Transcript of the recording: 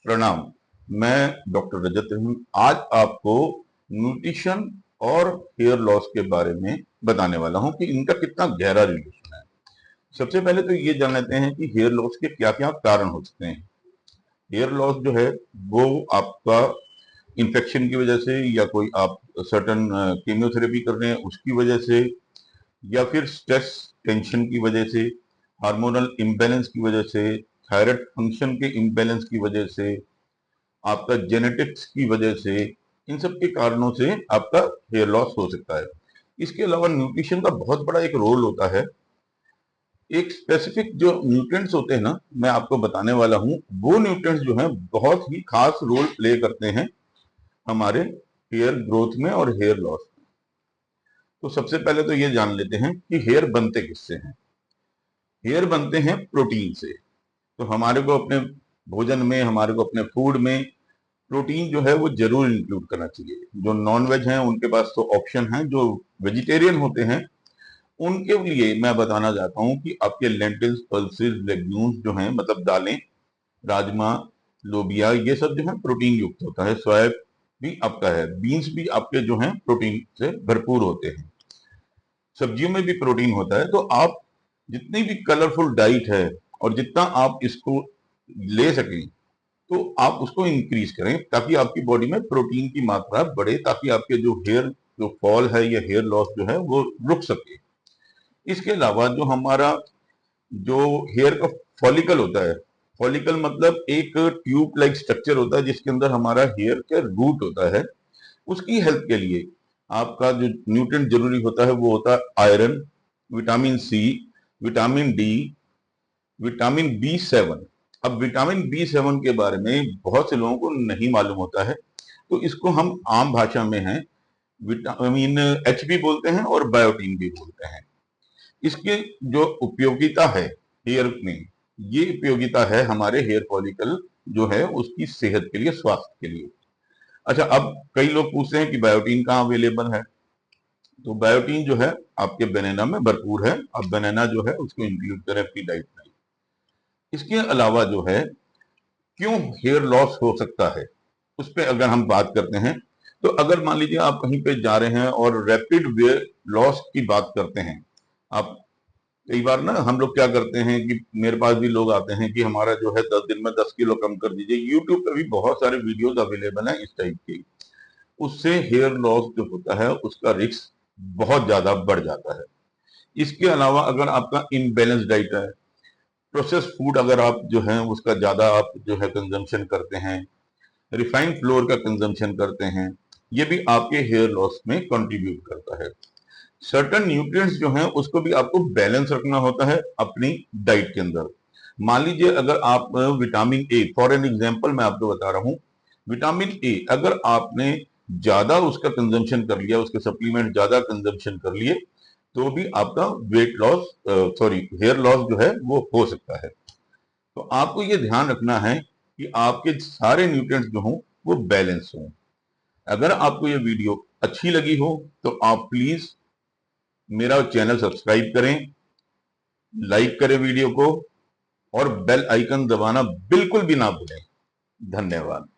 प्रणाम। मैं डॉक्टर रजत रहीम आज आपको न्यूट्रिशन और हेयर लॉस के बारे में बताने वाला हूं कि इनका कितना गहरा रिलेशन है। सबसे पहले तो ये जान लेते हैं कि हेयर लॉस के क्या क्या कारण हो सकते हैं। हेयर लॉस जो है वो आपका इन्फेक्शन की वजह से, या कोई आप सर्टन कीमोथेरेपी कर रहे हैं उसकी वजह से, या फिर स्ट्रेस टेंशन की वजह से, हार्मोनल इम्बैलेंस की वजह से, थायराइड फंक्शन के इम्बैलेंस की वजह से, आपका जेनेटिक्स की वजह से, इन सब के कारणों से आपका हेयर लॉस हो सकता है। इसके अलावा न्यूट्रिशन का बहुत बड़ा एक रोल होता है। एक स्पेसिफिक जो न्यूट्रिएंट्स होते हैं ना, मैं आपको बताने वाला हूं, वो न्यूट्रिएंट्स जो हैं बहुत ही खास रोल प्ले करते हैं हमारे हेयर ग्रोथ में और हेयर लॉस में। तो सबसे पहले तो ये जान लेते हैं कि हेयर बनते किससे हैं। हेयर बनते हैं प्रोटीन से। तो हमारे को अपने भोजन में, हमारे को अपने फूड में प्रोटीन जो है वो जरूर इंक्लूड करना चाहिए। जो नॉन वेज हैं उनके पास तो ऑप्शन है, जो वेजिटेरियन होते हैं उनके लिए मैं बताना चाहता हूँ कि आपके लेंटिल्स, पल्सेस, लेग्यूम्स जो हैं, मतलब दालें, राजमा, लोबिया, ये सब जो है प्रोटीन युक्त होता है। सोया भी आपका है, बीन्स भी आपके जो हैं प्रोटीन से भरपूर होते हैं। सब्जियों में भी प्रोटीन होता है। तो आप जितनी भी कलरफुल डाइट है और जितना आप इसको ले सकें तो आप उसको इंक्रीज करें, ताकि आपकी बॉडी में प्रोटीन की मात्रा बढ़े, ताकि आपके जो हेयर जो फॉल है या हेयर लॉस जो है वो रुक सके। इसके अलावा जो हमारा जो हेयर का फॉलिकल होता है, फॉलिकल मतलब एक ट्यूब लाइक स्ट्रक्चर होता है जिसके अंदर हमारा हेयर का रूट होता है। उसकी हेल्प के लिए आपका जो न्यूट्रिएंट जरूरी होता है वो होता है iron, vitamin C, vitamin D, vitamin B 7। अब विटामिन बी 7 के बारे में बहुत से लोगों को नहीं मालूम होता है। तो इसको हम आम भाषा में है विटामिन एच भी बोलते हैं और बायोटीन भी बोलते हैं। इसके जो उपयोगिता है हेयर में, ये उपयोगिता है हमारे हेयर फॉलिकल जो है उसकी सेहत के लिए, स्वास्थ्य के लिए। अच्छा, अब कई लोग पूछते हैं कि बायोटीन कहाँ अवेलेबल है। तो बायोटीन जो है आपके बनाना में भरपूर है। अब बनाना जो है उसको इंक्लूड करें अपनी डाइट में। इसके अलावा जो है क्यों हेयर लॉस हो सकता है, उस पर अगर हम बात करते हैं, तो अगर मान लीजिए आप कहीं पे जा रहे हैं और रैपिड वेयर लॉस की बात करते हैं आप, कई बार ना हम लोग क्या करते हैं कि मेरे पास भी लोग आते हैं कि हमारा जो है 10 दिन में 10 किलो कम कर दीजिए। यूट्यूब पे भी बहुत सारे वीडियोस अवेलेबल हैं इस टाइप के। उससे हेयर लॉस जो होता है उसका रिस्क बहुत ज्यादा बढ़ जाता है। इसके अलावा अगर आपका इनबैलेंस डाइट है, प्रोसेस फूड अगर आप जो है उसका ज्यादा आप जो है कंजम्पशन करते हैं, रिफाइंड फ्लोर का कंजम्पशन करते हैं, ये भी आपके हेयर लॉस में कंट्रीब्यूट करता है। सर्टन न्यूट्रिएंट्स जो हैं उसको भी आपको बैलेंस रखना होता है अपनी डाइट के अंदर। मान लीजिए अगर आप vitamin A, for an example मैं आपको बता रहा हूँ, विटामिन ए अगर आपने ज्यादा उसका कंजम्पशन कर लिया, उसके सप्लीमेंट ज्यादा कंजम्पशन कर लिए, तो भी आपका weight loss, sorry, hair loss जो है वो हो सकता है। तो आपको ये ध्यान रखना है कि आपके सारे न्यूट्रिएंट्स जो हों वो बैलेंस हों। अगर आपको ये वीडियो अच्छी लगी हो तो आप प्लीज मेरा चैनल सब्सक्राइब करें, लाइक करें वीडियो को, और बेल आइकन दबाना बिल्कुल भी ना भूलें। धन्यवाद।